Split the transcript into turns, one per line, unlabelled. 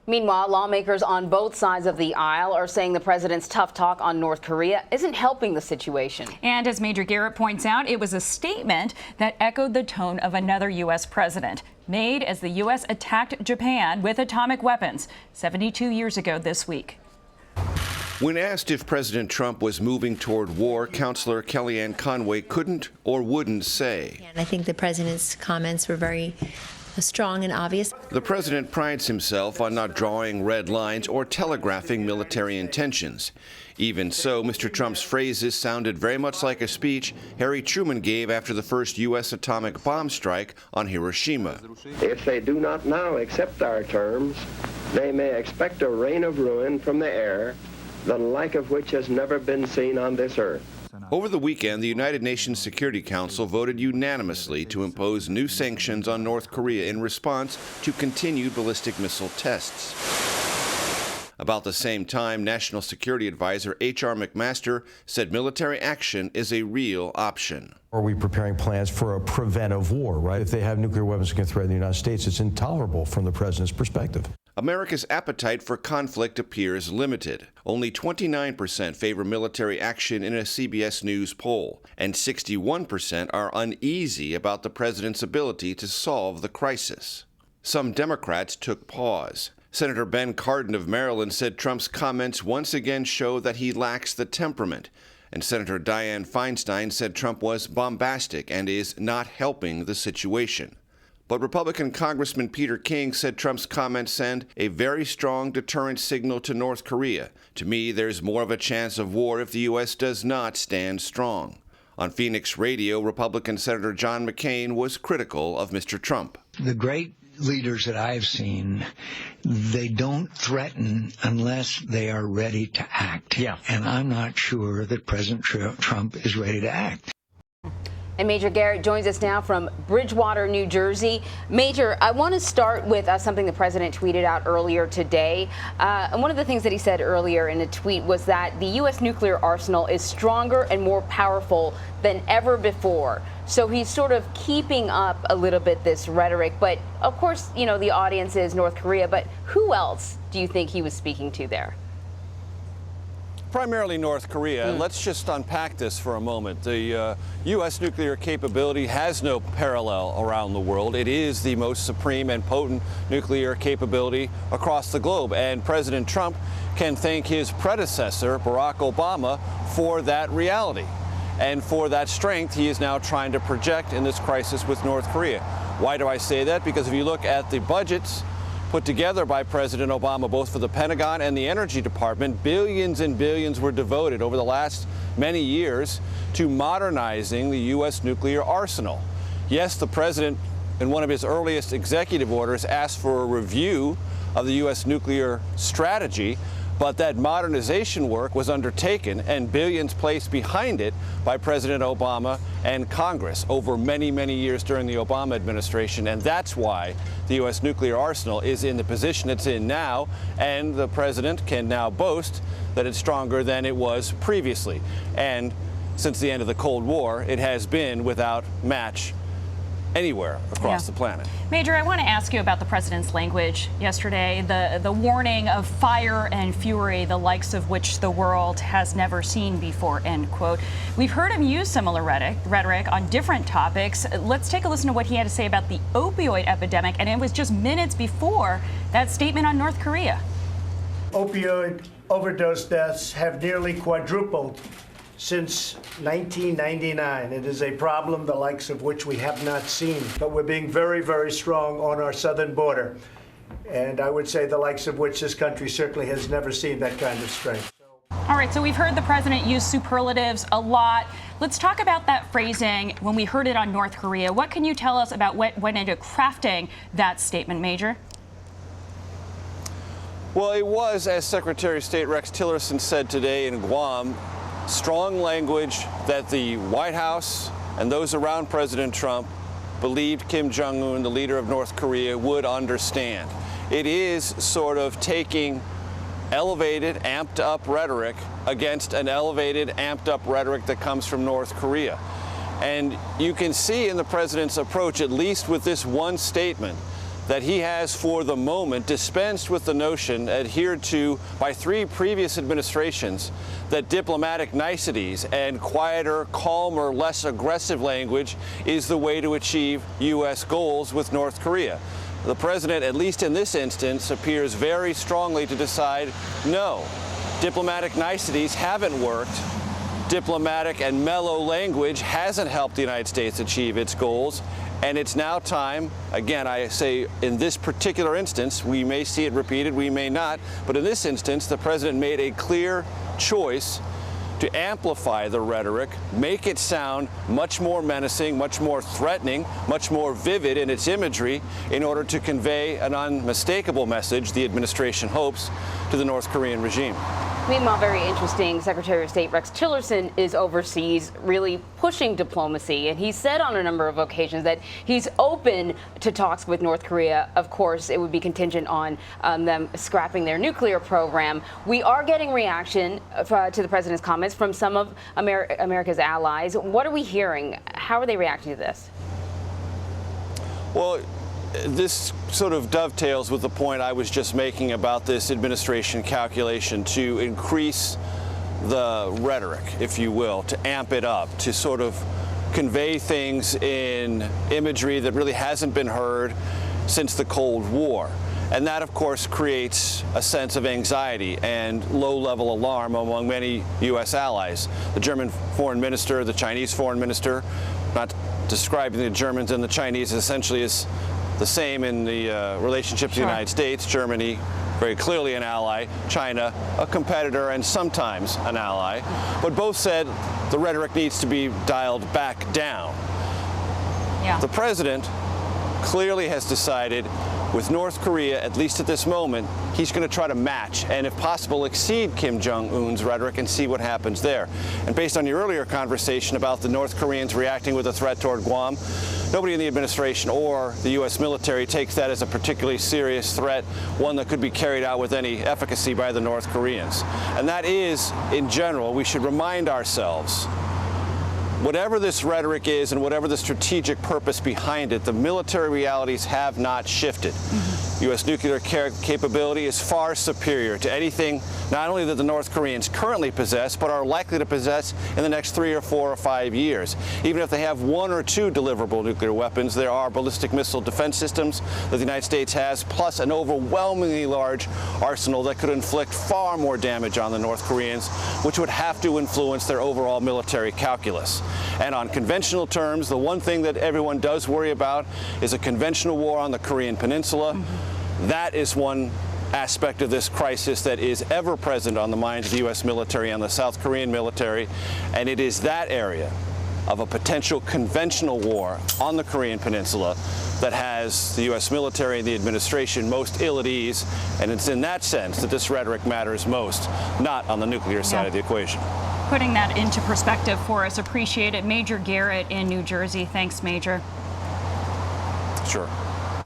Meanwhile, lawmakers on both sides of the aisle are saying the president's tough talk on North Korea isn't helping the situation.
And as Major Garrett points out, it was a statement that echoed the tone of another U.S. president, made as the U.S. attacked Japan with atomic weapons 72 years ago this week.
When asked if President Trump was moving toward war, Counselor Kellyanne Conway couldn't or wouldn't say.
And I think the president's comments were very strong and obvious.
The president prides himself on not drawing red lines or telegraphing military intentions. Even so, Mr. Trump's phrases sounded very much like a speech Harry Truman gave after the first U.S. atomic bomb strike on Hiroshima.
If they do not now accept our terms, they may expect a rain of ruin from the air, the like of which has never been seen on this earth.
Over the weekend, the United Nations Security Council voted unanimously to impose new sanctions on North Korea in response to continued ballistic missile tests. About the same time, National Security Advisor H.R. McMaster said military action is a real option.
Are we preparing plans for a preventive war, right? If they have nuclear weapons that can threaten the United States, it's intolerable from the president's perspective.
America's appetite for conflict appears limited. Only 29% favor military action in a CBS News poll, and 61% are uneasy about the president's ability to solve the crisis. Some Democrats took pause. Senator Ben Cardin of Maryland said Trump's comments once again show that he lacks the temperament. And Senator Dianne Feinstein said Trump was bombastic and is not helping the situation. But Republican Congressman Peter King said Trump's comments send a very strong deterrent signal to North Korea. To me, there's more of a chance of war if the U.S. does not stand strong. On Phoenix Radio, Republican Senator John McCain was critical of Mr. Trump.
The great leaders that I've seen, they don't threaten unless they are ready to act. Yeah. And I'm not sure that President Trump is ready to act.
And Major Garrett joins us now from Bridgewater, New Jersey. Major, I want to start with something the president tweeted out earlier today. And one of the things that he said earlier in a tweet was that the U.S. nuclear arsenal is stronger and more powerful than ever before. So he's sort of keeping up a little bit this rhetoric. But of course, you know, the audience is North Korea. But who else do you think he was speaking to there?
Primarily North Korea. Let's just unpack this for a moment. The U.S. nuclear capability has no parallel around the world. It is the most supreme and potent nuclear capability across the globe. And President Trump can thank his predecessor, Barack Obama, for that reality. And for that strength, he is now trying to project in this crisis with North Korea. Why do I say that? Because if you look at the budgets put together by President Obama, both for the Pentagon and the Energy Department, billions and billions were devoted over the last many years to modernizing the U.S. nuclear arsenal. Yes, the president, in one of his earliest executive orders, asked for a review of the U.S. nuclear strategy, but that modernization work was undertaken and billions placed behind it by President Obama and Congress over many, many years during the Obama administration. And that's why the U.S. nuclear arsenal is in the position it's in now, and the president can now boast that it's stronger than it was previously. And since the end of the Cold War, it has been without match anywhere across the planet.
Major, I want to ask you about the president's language yesterday, the warning of fire and fury, the likes of which the world has never seen before, end quote. We've heard him use similar rhetoric on different topics. Let's take a listen to what he had to say about the opioid epidemic, and it was just minutes before that statement on North Korea.
Opioid overdose deaths have nearly quadrupled since 1999. It is a problem the likes of which we have not seen, but we're being very, very strong on our southern border. And I would say the likes of which this country certainly has never seen that kind of strength.
All right, so we've heard the president use superlatives a lot. Let's talk about that phrasing when we heard it on North Korea. What can you tell us about what went into crafting that statement, Major?
Well, it was, as Secretary of State Rex Tillerson said today in Guam, strong language that the White House and those around President Trump believed Kim Jong-un, the leader of North Korea, would understand. It is sort of taking elevated, amped up rhetoric against an elevated, amped up rhetoric that comes from North Korea. And you can see in the president's approach, at least with this one statement, that he has, for the moment, dispensed with the notion adhered to by 3 previous administrations that diplomatic niceties and quieter, calmer, less aggressive language is the way to achieve U.S. goals with North Korea. The president, at least in this instance, appears very strongly to decide, no, diplomatic niceties haven't worked. Diplomatic and mellow language hasn't helped the United States achieve its goals. And it's now time, again, I say in this particular instance, we may see it repeated, we may not, but in this instance, the president made a clear choice to amplify the rhetoric, make it sound much more menacing, much more threatening, much more vivid in its imagery in order to convey an unmistakable message the administration hopes to the North Korean regime.
Meanwhile, very interesting, Secretary of State Rex Tillerson is overseas really pushing diplomacy, and he said on a number of occasions that he's open to talks with North Korea. Of course, it would be contingent on them scrapping their nuclear program. We are getting reaction to the president's comments from some of America's allies. What are we hearing? How are they reacting to this?
Well, this sort of dovetails with the point I was just making about this administration calculation to increase the rhetoric, if you will, to amp it up, to sort of convey things in imagery that really hasn't been heard since the Cold War. And that, of course, creates a sense of anxiety and low-level alarm among many U.S. allies. The German foreign minister, the Chinese foreign minister, not describing the Germans and the Chinese essentially as the same in the relationship to the United States. Germany, very clearly an ally. China, a competitor and sometimes an ally. But both said the rhetoric needs to be dialed back down.
Yeah.
The president clearly has decided with North Korea, at least at this moment, he's going to try to match and, if possible, exceed Kim Jong-un's rhetoric and see what happens there. And based on your earlier conversation about the North Koreans reacting with a threat toward Guam, nobody in the administration or the U.S. military takes that as a particularly serious threat, one that could be carried out with any efficacy by the North Koreans. And that is, in general, we should remind ourselves, whatever this rhetoric is and whatever the strategic purpose behind it, the military realities have not shifted. U.S. nuclear capability is far superior to anything not only that the North Koreans currently possess, but are likely to possess in the next 3 or 4 or 5 years. Even if they have 1 or 2 deliverable nuclear weapons, there are ballistic missile defense systems that the United States has, plus an overwhelmingly large arsenal that could inflict far more damage on the North Koreans, which would have to influence their overall military calculus. And on conventional terms, the one thing that everyone does worry about is a conventional war on the Korean Peninsula. That is one aspect of this crisis that is ever present on the minds of the U.S. military and the South Korean military, and it is that area of a potential conventional war on the Korean Peninsula that has the U.S. military and the administration most ill at ease, and it's in that sense that this rhetoric matters most, not on the nuclear side of the equation.
Putting that into perspective for us, appreciate it. Major Garrett in New Jersey. Thanks, Major.
Sure.